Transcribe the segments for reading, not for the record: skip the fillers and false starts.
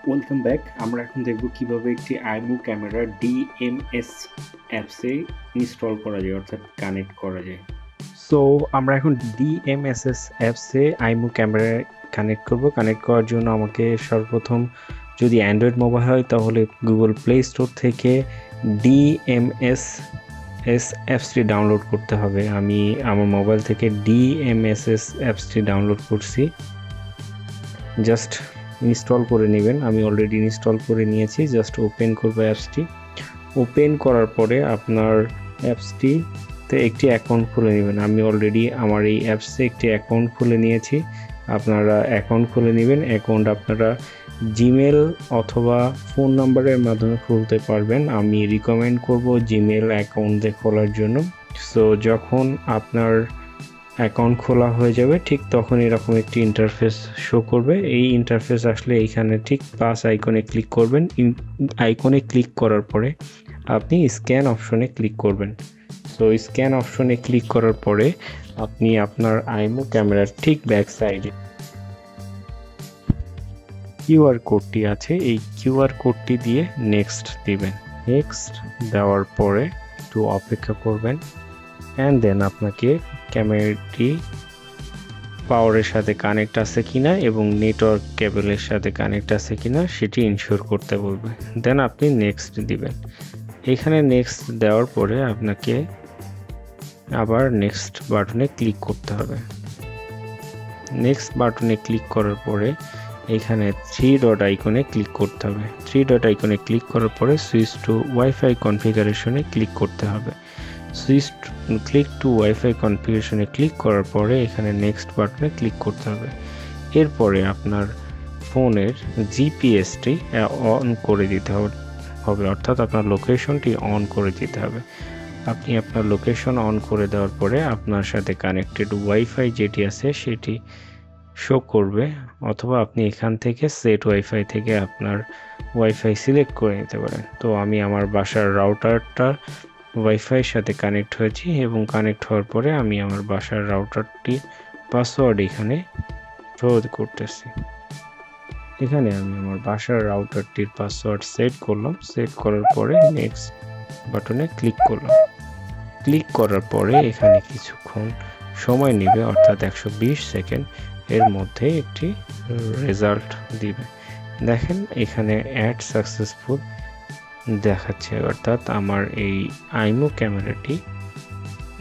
Welcome back. আমরা এখন দেখব কিভাবে একটি আইমো ক্যামেরা ডিএমএস অ্যাপসে ইনস্টল করা যায়, অর্থাৎ কানেক্ট করা যায়। সো আমরা এখন ডিএমএসএস অ্যাপসে আইমো ক্যামেরা কানেক্ট করব। কানেক্ট করার জন্য আমাকে সর্বপ্রথম, যদি অ্যান্ড্রয়েড মোবাইল হয় তাহলে গুগল প্লে স্টোর থেকে ডিএমএসএস অ্যাপসটি ডাউনলোড করতে হবে। আমি আমার মোবাইল থেকে ডিএমএসএস অ্যাপসটি ডাউনলোড করছি। জাস্ট ইনস্টল করে নেবেন। আমি অলরেডি ইনস্টল করে নিয়েছি। জাস্ট ওপেন করব অ্যাপসটি। ওপেন করার পরে আপনার অ্যাপসটিতে একটি অ্যাকাউন্ট খুলে নেবেন। আমি অলরেডি আমার এই অ্যাপসে একটি অ্যাকাউন্ট খুলে নিয়েছি। আপনারা অ্যাকাউন্ট খুলে নেবেন। অ্যাকাউন্ট আপনারা জিমেল অথবা ফোন নাম্বারের মাধ্যমে খুলতে পারবেন। আমি রিকমেন্ড করব জিমেল অ্যাকাউন্ট দিয়ে খোলার জন্য। সো যখন আপনার অ্যাকাউন্ট খোলা হয়ে যাবে ঠিক তখন এরকম একটি ইন্টারফেস শো করবে। এই ইন্টারফেস আসলে এইখানে ঠিক প্লাস আইকনে ক্লিক করবেন। আইকনে ক্লিক করার পরে আপনি স্ক্যান অপশনে ক্লিক করবেন। সো স্ক্যান অপশনে ক্লিক করার পরে আপনি আপনার আইমো ক্যামেরার ঠিক ব্যাক সাইডে কিউআর কোডটি আছে, এই কিউআর কোডটি দিয়ে নেক্সট দিবেন। নেক্সট দেওয়ার পরে একটু অপেক্ষা করবেন অ্যান্ড দেন আপনাকে ক্যামেরাটি পাওয়ারের সাথে কানেক্ট আছে কিনা এবং নেটওয়ার্ক কেবলের সাথে কানেক্ট আছে কিনা সেটি ইনশিওর করতে বলবে। দেন আপনি নেক্সট দিবেন। এখানে নেক্সট দেওয়ার পরে আপনাকে আবার নেক্সট বাটনে ক্লিক করতে হবে। নেক্সট বাটনে ক্লিক করার পরে এখানে 3 ডট আইকনে ক্লিক করতে হবে। 3 ডট আইকনে ক্লিক করার পরে সুইচ টু ওয়াইফাই কনফিগারেশনে ক্লিক করতে হবে। সুইচ ক্লিক টু ওয়াইফাই কনফিগারেশনে ক্লিক করার পরে এখানে নেক্সট বাটনে ক্লিক করতে হবে। এরপরে আপনার ফোনের জিপিএসটি অন করে দিতে হবে, অর্থাৎ আপনার লোকেশনটি অন করে দিতে হবে। আপনি আপনার লোকেশন অন করে দেওয়ার পরে আপনার সাথে কানেক্টেড ওয়াইফাই যেটি আছে সেটি শো করবে, অথবা আপনি এখান থেকে সেট ওয়াইফাই থেকে আপনার ওয়াইফাই সিলেক্ট করে নিতে পারেন। তো আমি আমার বাসার রাউটারটা ওয়াইফাইয়ের সাথে কানেক্ট হয়েছি এবং কানেক্ট হওয়ার পরে আমি আমার বাসার রাউটারটির পাসওয়ার্ড এখানে শো করতেছি। এখানে আমি আমার বাসার রাউটারটির পাসওয়ার্ড সেট করলাম। সেট করার পরে নেক্সট বাটনে ক্লিক করলাম। ক্লিক করার পরে এখানে কিছুক্ষণ সময় নেবে, অর্থাৎ 120 সেকেন্ড এর মধ্যে একটি রেজাল্ট দিবে। দেখেন এখানে অ্যাড সাকসেসফুল দেখাচ্ছে, অর্থাৎ আমার এই আইমো ক্যামেরাটি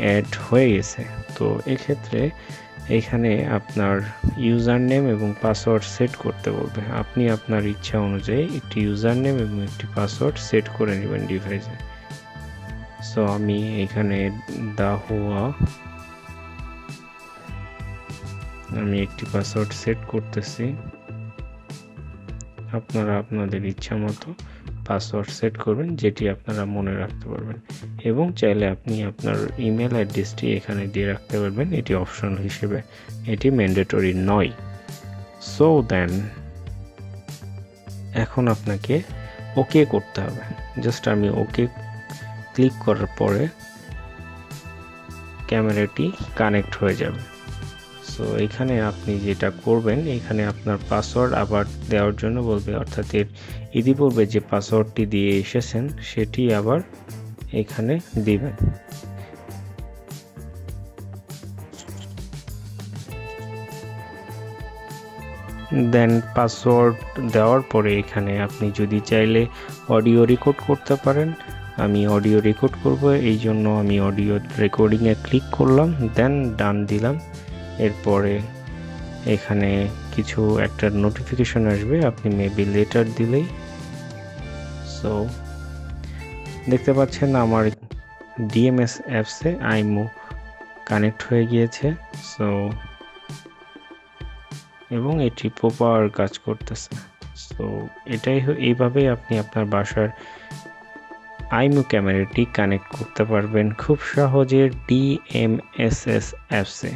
অ্যাড হয়ে গেছে। তো এক্ষেত্রে এখানে আপনার ইউজার নেম এবং পাসওয়ার্ড সেট করতে বলবে। আপনি আপনার ইচ্ছা অনুযায়ী একটি ইউজার নেম এবং একটি পাসওয়ার্ড সেট করে নেবেন ডিভাইসে। সো আমি এখানে আমি একটি পাসওয়ার্ড সেট করতেছি। আপনারা আপনাদের ইচ্ছা মতো পাসওয়ার্ড সেট করবেন, যেটি আপনারা মনে রাখতে পারবেন, এবং চাইলে আপনি আপনার ইমেল অ্যাড্রেসটি এখানে দিয়ে রাখতে পারবেন। এটি অপশনাল হিসেবে, এটি ম্যান্ডেটরি নয়। সো দেন এখন আপনাকে ওকে করতে হবে। জাস্ট আমি ওকে ক্লিক করার পরে ক্যামেরাটি কানেক্ট হয়ে যাবে। সো এখানে আপনি যেটা করবেন, এখানে আপনার পাসওয়ার্ড আবার দেওয়ার জন্য বলবে, অর্থাৎ এর ইতিপূর্বে যে পাসওয়ার্ডটি দিয়ে এসেছেন সেটি আবার এখানে দিবেন। দেন পাসওয়ার্ড দেওয়ার পরে এখানে আপনি যদি চাইলে অডিও রেকর্ড করতে পারেন। আমি অডিও রেকর্ড করব, এই জন্য আমি অডিও রেকর্ডিংয়ে ক্লিক করলাম, দেন ডান দিলাম। এরপরে এখানে কিছু একটা নোটিফিকেশন আসবে, আপনি মেবি লেটার দিলেই। সো দেখতে পাচ্ছেন আমার ডিএমএস অ্যাপসে আইমো কানেক্ট হয়ে গিয়েছে। সো এবং এটি প্রপার কাজ করতেছে। সো এইভাবেই আপনি আপনার বাসার আইমো ক্যামেরাটি কানেক্ট করতে পারবেন খুব সহজে ডিএমএসএস অ্যাপসে।